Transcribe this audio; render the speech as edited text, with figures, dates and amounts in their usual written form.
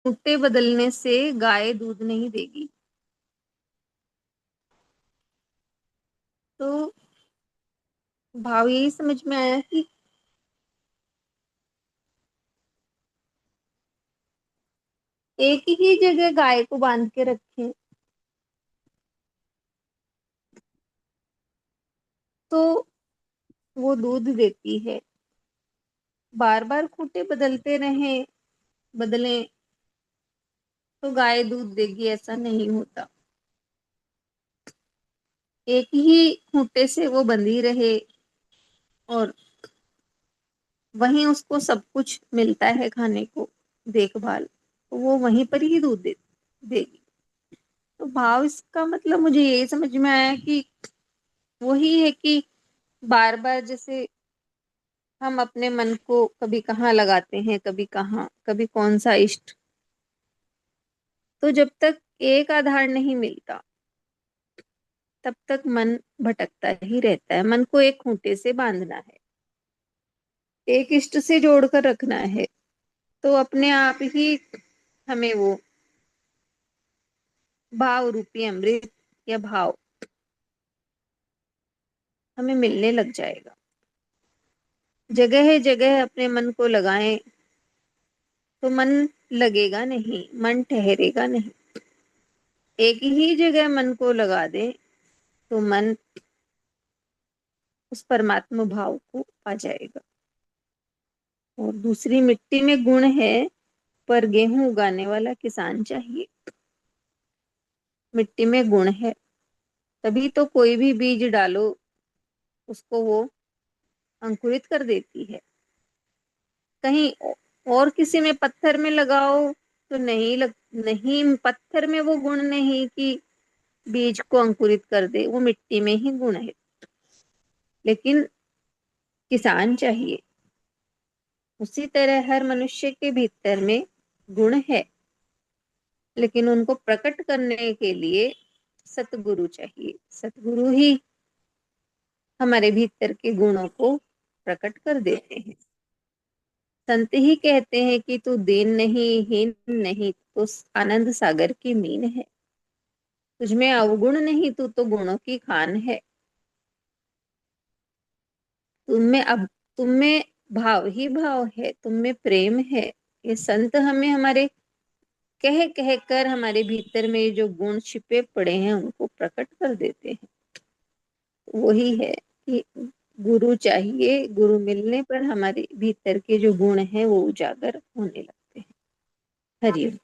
खूंटे बदलने से गाय दूध नहीं देगी। तो भाव यही समझ में आया कि एक ही जगह गाय को बांध के रखें तो वो दूध देती है। बार बार खूंटे बदलते रहें, बदलें, तो गाय दूध देगी, ऐसा नहीं होता। एक ही खूंटे से वो बंधी रहे और वहीं उसको सब कुछ मिलता है खाने को, देखभाल, तो वो वहीं पर ही दूध देगी। तो भाव इसका मतलब मुझे यही समझ में आया कि वही है कि बार बार जैसे हम अपने मन को कभी कहाँ लगाते हैं, कभी कहाँ, कभी कौन सा इष्ट, तो जब तक एक आधार नहीं मिलता तब तक मन भटकता ही रहता है। मन को एक खूंटे से बांधना है, एक इष्ट से जोड़कर रखना है, तो अपने आप ही हमें वो भाव रूपी अमृत या भाव हमें मिलने लग जाएगा। जगह जगह अपने मन को लगाएं तो मन लगेगा नहीं, मन ठहरेगा नहीं। एक ही जगह मन को लगा दें तो मन उस परमात्मा भाव को पा जाएगा। और दूसरी, मिट्टी में गुण है पर गेहूं उगाने वाला किसान चाहिए। मिट्टी में गुण है तभी तो कोई भी बीज डालो उसको वो अंकुरित कर देती है। कहीं और किसी में पत्थर में लगाओ तो नहीं, पत्थर में वो गुण नहीं कि बीज को अंकुरित कर दे, वो मिट्टी में ही गुण है। लेकिन किसान चाहिए। उसी तरह हर मनुष्य के भीतर में गुण है, लेकिन उनको प्रकट करने के लिए सतगुरु चाहिए। सतगुरु ही हमारे भीतर के गुणों को प्रकट कर देते हैं। संत ही कहते हैं कि तू दीन नहीं, हीन नहीं, तो आनंद सागर की मीन है। तुझमें अवगुण नहीं, तू तो गुणों की खान है। तुम में भाव ही भाव है, तुम में प्रेम है। ये संत हमें हमारे कह कह कर हमारे भीतर में जो गुण छिपे पड़े हैं उनको प्रकट कर देते हैं। वही है कि गुरु चाहिए। गुरु मिलने पर हमारे भीतर के जो गुण हैं वो उजागर होने लगते हैं। हरिओम।